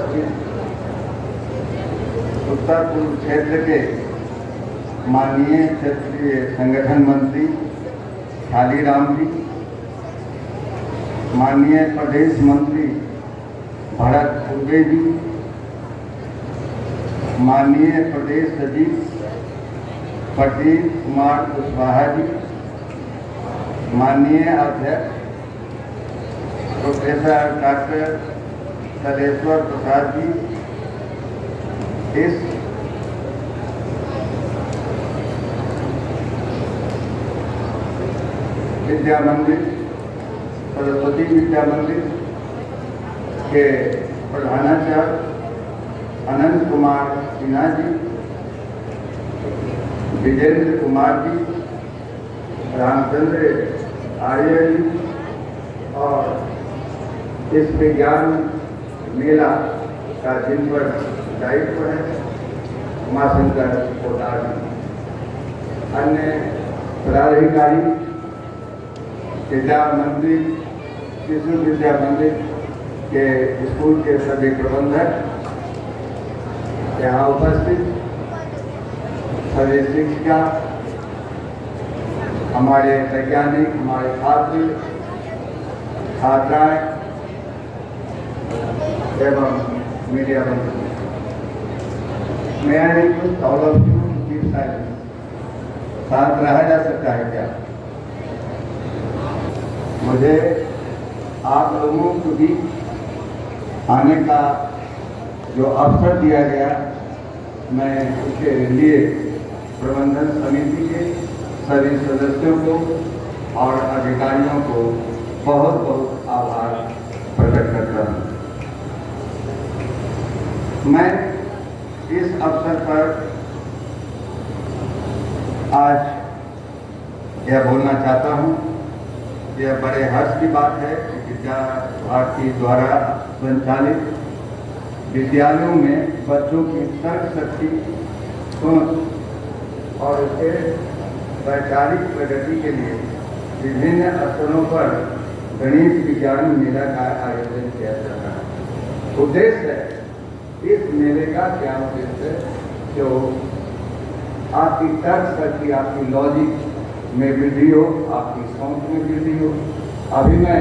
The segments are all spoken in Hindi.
उपस्थित उत्तर पूर्व क्षेत्र के माननीय क्षेत्रीय संगठन मंत्री थालीराम जी, माननीय प्रदेश मंत्री भरत पूर्वे जी, माननीय प्रदेश सचिव प्रदीप कुमार कुशवाहा जी, माननीय अध्यक्ष प्रोफेसर डॉक्टर सलेश्वर प्रसाद जी, इस विद्या मंदिर सरस्वती विद्या मंदिर के प्रधानाचार्य अनंत कुमार सिन्हा जी, विजेंद्र कुमार जी, रामचंद्र आर्य जी और इस विज्ञान मेला का जिन पर दायित्व है उमाशंकर पोदार जी, अन्य पदाधिकारी, विद्या मंदिर शिशु विद्या मंदिर के स्कूल के सभी प्रबंधक यहाँ उपस्थित, सभी शिक्षिका, हमारे वैज्ञानिक, हमारे छात्र छात्राएं एवं मीडिया बंधु, मैं request all of you to keep silence. शांत रहा जा सकता है क्या? मुझे आप लोगों को भी आने का जो अवसर दिया गया, मैं उसके लिए प्रबंधन समिति के सभी सदस्यों को और अधिकारियों को बहुत बहुत आभार प्रकट करता हूँ। मैं इस अवसर पर आज यह बोलना चाहता हूँ, यह बड़े हर्ष की बात है कि विद्या भारती द्वारा संचालित विद्यालयों में बच्चों की तर्क शक्ति, सोच और उसके वैचारिक प्रगति के लिए विभिन्न स्तरों पर गणित विज्ञान मेला का आयोजन किया जाता है। उद्देश्य है, इस मेले का क्या उद्देश्य है? जो आपकी तर्क शक्ति, आपकी लॉजिक में वृद्धि हो, आपकी सोच में वृद्धि हो। अभी मैं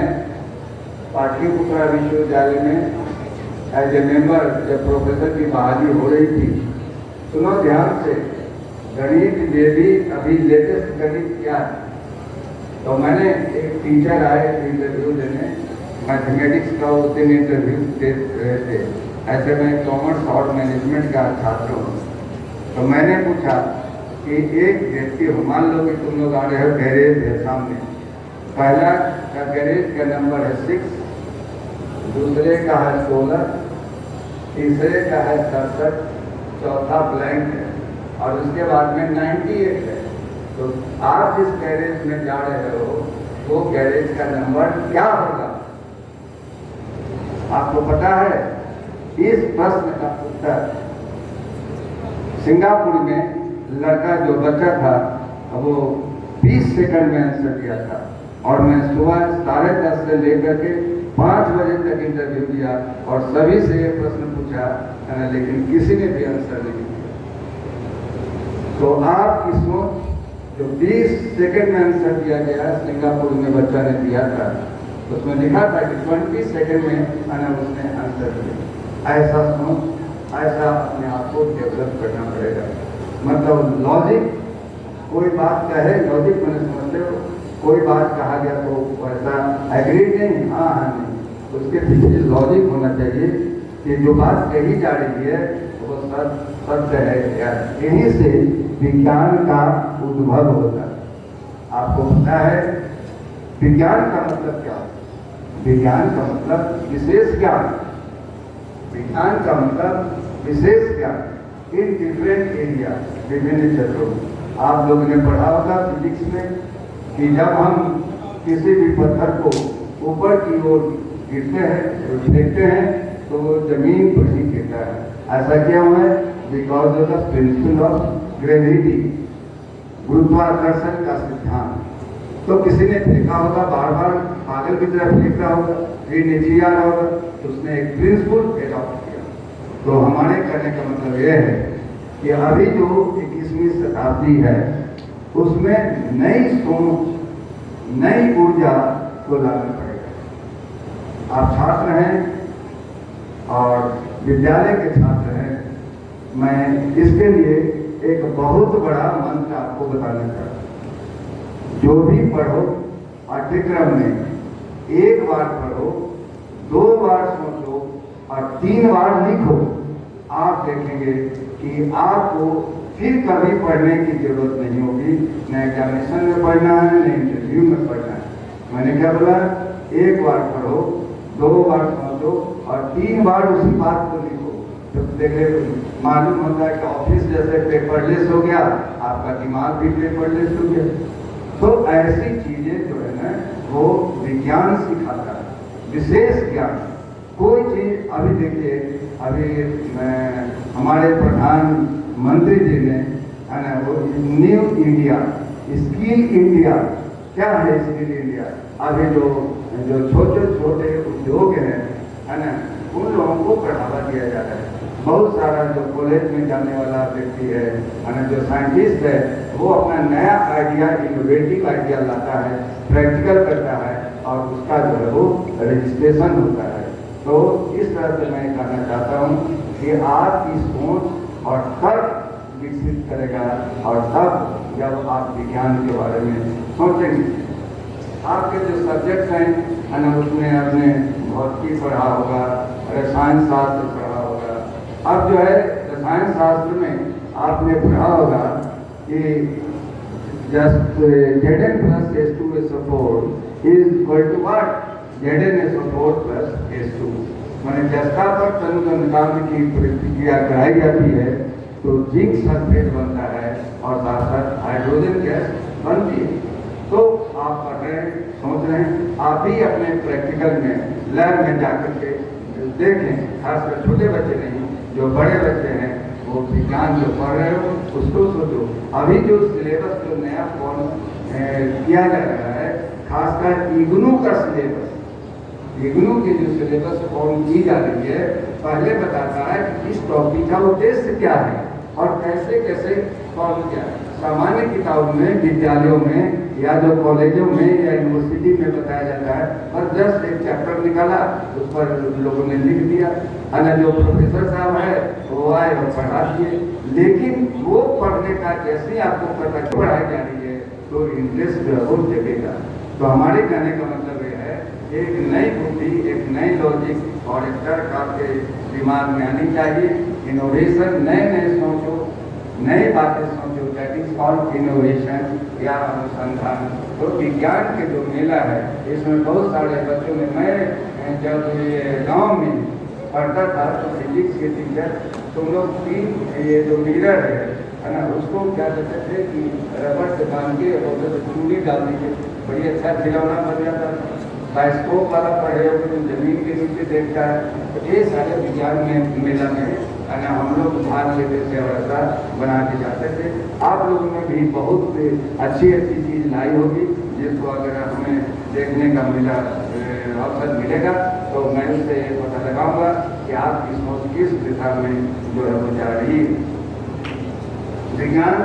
पाटलिपुत्रा विश्वविद्यालय में एज ए मेंबर जब प्रोफेसर की बहाली हो रही थी, सुनो ध्यान से, गणित में भी अभी लेटेस्ट गणित क्या है? तो मैंने एक टीचर आए इंटरव्यू देने, मैथमेटिक्स का उस दिन इंटरव्यू दे रहे थे। ऐसे मैं कॉमर्स और मैनेजमेंट का छात्र हूँ। तो मैंने पूछा कि एक व्यक्ति हो, मान लो कि तुम लोग आ रहे हो, गैरेज है सामने, पहला का गैरेज का नंबर है 6, दूसरे का है 16, तीसरे का है 67, चौथा ब्लैंक है और उसके बाद में 98 है। तो आप जिस गैरेज में जा रहे हो वो गैरेज का नंबर क्या होगा? आपको पता है? इस प्रश्न का उत्तर सिंगापुर में लड़का जो बच्चा था वो 20 सेकंड में आंसर दिया था और मैं सुबह 10:30 से लेकर के 5 बजे तक इंटरव्यू दिया और सभी से ये प्रश्न पूछा, लेकिन किसी ने भी आंसर नहीं दिया। तो आपकी सोच जो 20 सेकंड में आंसर दिया गया, सिंगापुर में बच्चा ने दिया था, उसमें लिखा था कि 20 सेकंड में उसने आंसर दिया। ऐसा सोच, ऐसा अपने आप को डेवलप करना पड़ेगा। मतलब लॉजिक, कोई बात कहे, लॉजिक मैंने समझते हो, कोई बात कहा गया तो वैसा एग्री नहीं, हाँ हाँ नहीं, उसके पीछे लॉजिक होना चाहिए कि जो बात कही जा रही है वो सत्य है क्या। यहीं से विज्ञान का उद्भव होता है। आपको पता है विज्ञान का मतलब क्या है? विज्ञान का मतलब विशेष ज्ञान। विज्ञान का मतलब विशेष ज्ञान इन डिफरेंट एरिया, विभिन्न क्षेत्रों में। आप लोगों ने पढ़ा होगा फिजिक्स में कि जब हम किसी भी पत्थर को ऊपर की ओर गिरते हैं, फेंकते हैं, तो वो जमीन पर ही गिरता है। ऐसा क्यों है? Because of the principle of gravity, गुरुत्वाकर्षण का सिद्धांत। तो किसी ने फेंका होगा, बार बार पागल की तरह फेंक रहा होगा, फिर नीचे आ रहा होगा, तो उसने एक प्रिंसिपल एडॉप्ट किया। तो हमारे कहने का मतलब ये है कि अभी जो 21वीं शताब्दी है उसमें नई सोच, नई ऊर्जा को लाना पड़ेगा। आप छात्र हैं और विद्यालय के छात्र हैं, मैं इसके लिए एक बहुत बड़ा मंत्र आपको बताना चाहता हूँ। जो भी पढ़ो पाठ्यक्रम में 1 बार पढ़ो, 2 बार सोचो और 3 बार लिखो, आप देखेंगे कि आपको फिर कभी पढ़ने की जरूरत नहीं होगी। न एग्जामिनेशन में पढ़ना है, न इंटरव्यू में पढ़ना है। मैंने क्या बोला? 1 बार पढ़ो, 2 बार सोचो और 3 बार उसी बात को लिखो। तो देखिए मालूम होता है कि ऑफिस जैसे पेपरलेस हो गया, आपका दिमाग भी पेपरलेस हो गया। तो ऐसी चीजें जो है ना वो विज्ञान सिखाता है, विशेष ज्ञान। कोई चीज अभी देखिए, अभी हमारे प्रधानमंत्री जी ने है ना वो न्यू इंडिया, स्किल इंडिया, क्या है स्किल इंडिया? अभी जो छोटे छोटे उद्योग हैं है ना, उन लोगों को बढ़ावा दिया जा रहा है। बहुत सारा जो कॉलेज में जाने वाला व्यक्ति है ना, जो साइंटिस्ट है, वो अपना नया आइडिया, इनोवेटिव आइडिया लाता है, प्रैक्टिकल करता है और उसका जो है वो रजिस्ट्रेशन होता है। तो इस तरह से मैं कहना चाहता हूँ कि आपकी सोच और तर्क विकसित करेगा और तब जब आप विज्ञान के बारे में सोचेंगे। आपके जो सब्जेक्ट हैं है ना, उसमें आपने भौतिकी पढ़ा होगा, रसायन शास्त्र पढ़ा होगा। अब जो है रसायन शास्त्र में आपने पढ़ा होगा कि just Zn plus H2SO4 is equal to what? Zn_SO4 plus H2। मैंने जस्ता पर तनु निकालने की प्रतिक्रिया कराई जाती है तो जिंक सल्फेट बनता है और साथ साथ हाइड्रोजन गैस बनती है। तो आप पढ़ रहे हैं, सोच रहे हैं, आप भी अपने प्रैक्टिकल में लैब में जाकर के देखें। खासकर छोटे बच्चे नहीं, जो बड़े बच्चे हैं वो विज्ञान जो पढ़ रहे हो उसको सोचो। अभी जो सिलेबस जो नया फॉर्म किया जा रहा है, खासकर इग्नू का सिलेबस, इग्नू की जो सिलेबस फॉर्म की जा रही है, पहले बताता है कि इस टॉपिक का उद्देश्य क्या है और कैसे कैसे फॉर्म किया है। सामान्य किताबों में, विद्यालयों में या जो कॉलेजों में या यूनिवर्सिटी में बताया जाता है, और जस्ट एक चैप्टर निकाला, उस पर लोगों ने लिख दिया, है जो प्रोफेसर साहब है वो आए और पढ़ा दिए। लेकिन वो पढ़ने का जैसे ही आपको पता पढ़ाई जा रही है तो इंटरेस्ट जो है वो जगेगा। तो हमारे कहने का मतलब ये है, एक नई बुद्धि, एक नई लॉजिक और एक तर्क आपके दिमाग में आनी चाहिए। इनोवेशन, नए नए सोचो, नई बातें सोचो, दैट इज कॉल्ड इनोवेशन या अनुसंधान। तो विज्ञान के जो मेला है इसमें बहुत सारे बच्चों में, मैं जब ये गांव में पढ़ता था तो फिजिक्स के टीचर, तुम लोग की ये जो मिरर है ना, उसको क्या कहते थे कि रबड़ से बांध के और चूड़ी डाल दीजिए, बड़ी अच्छा खिलौना बन जाता था। बाइस्कोप वाला पढ़े हो तो जमीन के नीचे देखता है। तो ये सारे विज्ञान में मेला में है ना हम लोग भाग लेते थे और ऐसा बना के जाते थे। आप लोगों में भी बहुत अच्छी अच्छी चीज़ लाई होगी, जिसको अगर हमें देखने का अवसर मिलेगा तो मैं उससे पता लगाऊंगा कि आपकी सोच किस दिशा में जो है वो जा रही है। विज्ञान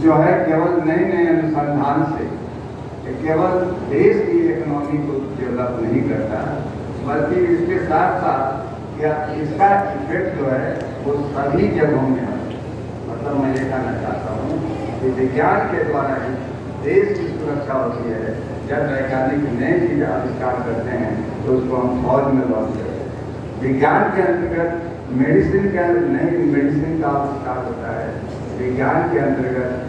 जो है केवल नए नए अनुसंधान से केवल देश की इकोनॉमी को डेवलप नहीं करता, बल्कि इसके साथ साथ या इसका इफेक्ट जो है वो सभी जगहों में है। मतलब मैं ये कहना चाहता हूँ कि विज्ञान के द्वारा ही देश की सुरक्षा होती है। जब वैज्ञानिक नई चीज आविष्कार करते हैं तो उसको हम फौज में लॉन्च करते हैं। विज्ञान के अंतर्गत मेडिसिन का नई मेडिसिन का आविष्कार होता है। विज्ञान के अंतर्गत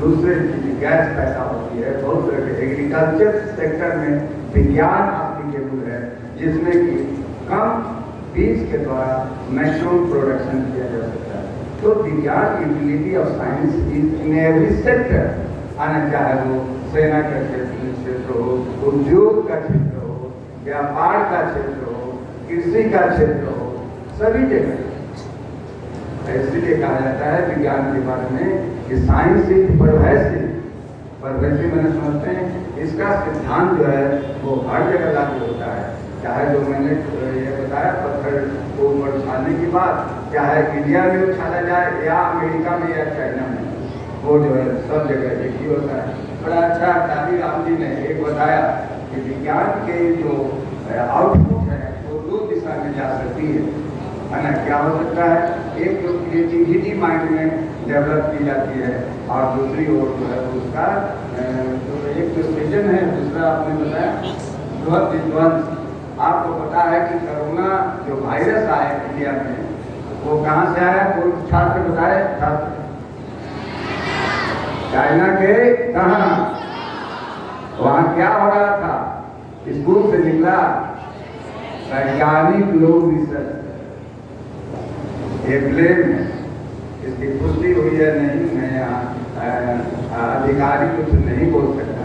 दूसरे गैस पैदा होती है। बहुत तरह के एग्रीकल्चर सेक्टर में विज्ञान एप्लीकेबल है, जिसमें कि कम बीज के द्वारा मैक्सिमम प्रोडक्शन किया जा सकता है। तो विज्ञान utility of science is in every sector, आना चाहे वो सेना का क्षेत्र हो, उद्योग का क्षेत्र हो, व्यापार का क्षेत्र हो, कृषि का क्षेत्र हो, सभी जगह। इसलिए कहा जाता है विज्ञान के बारे में कि साइंस इज परवैसिव। परवैसिव मैंने समझते हैं इसका सिद्धांत जो है वो हर जगह लागू होता है। चाहे जो मैंने ये बताया पत्थर को ऊपर उछालने की बात चाहे इंडिया में उछाला जाए या अमेरिका में या चाइना में, वो जो है सब जगह एक ही होता है। बड़ा अच्छा दादी राम जी ने एक बताया कि विज्ञान के जो आउटपुट है वो दो दिशा में जा सकती है ना। क्या हो सकता है, एक जो क्रिएटिविटी माइंड में डेवलप की जाती है और दूसरी ओर जो है उसका तो एक तो सृजन है, दूसरा आपने बताया बृहद विध्वंस। आपको पता है कि कोरोना जो वायरस आया इंडिया में वो कहाँ से आया, कोई छात्र बताए, छात्र चाइना के कहाँ, वहाँ क्या हो रहा था, स्कूल से निकला वैज्ञानिक लोग रिसर्च, ये ब्लेम है, इसकी पुष्टि हुई है नहीं, मैं यहाँ अधिकारी कुछ नहीं बोल सकता।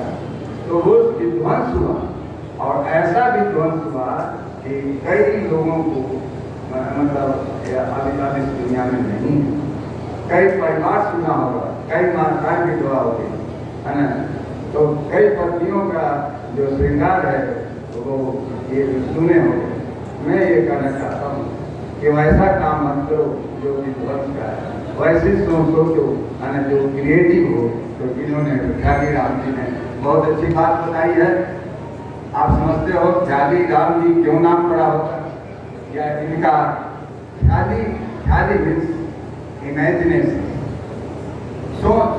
तो वो विध्वंस हुआ और ऐसा विध्वंस हुआ कि कई लोगों को मतलब अभी इस दुनिया में नहीं, कई परिवार सुना होगा, कई माताएं विधवा हो गई है ना, तो कई पत्नियों का जो श्रृंगार है वो ये सुने हो गए। मैं ये कहना चाहता हूँ कि वैसा काम मत करो जो विध्वंस का है, वैसे सोचो है ना जो क्रिएटिव हो। तो इन्होंने ख्याली राम जी ने बहुत अच्छी बात बताई है। आप समझते हो ख्याली राम जी क्यों नाम पड़ा होगा, या इनका ख्याली मीन्स इमेजिनेशन, सोच,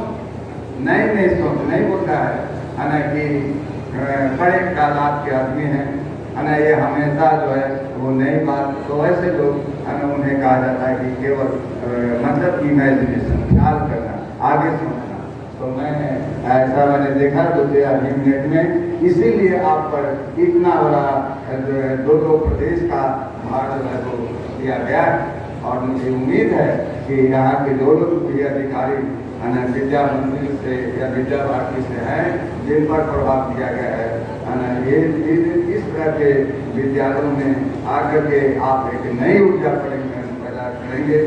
नई नई सोच, नहीं बोलता है ना कि बड़े ख्यालात के आदमी हैं है ना, ये हमेशा जो है वो नई बात, तो ऐसे लोग है ना उन्हें कहा जाता है कि केवल मतलब इमेजिनेशन, ख्याल करना, आगे सोचना। तो मैंने देखा 2 मिनट में, इसीलिए आप पर इतना बड़ा जो है 2 प्रदेश का भार जो है वो दिया गया है। और मुझे उम्मीद है कि यहाँ के जो लोग भी अधिकारी विद्या मंदिर से या विद्या भारती से हैं, जिन पर प्रभाव दिया गया है ये इस तरह के विद्यालयों में आकर के आप एक नई ऊर्जा पैदा करेंगे।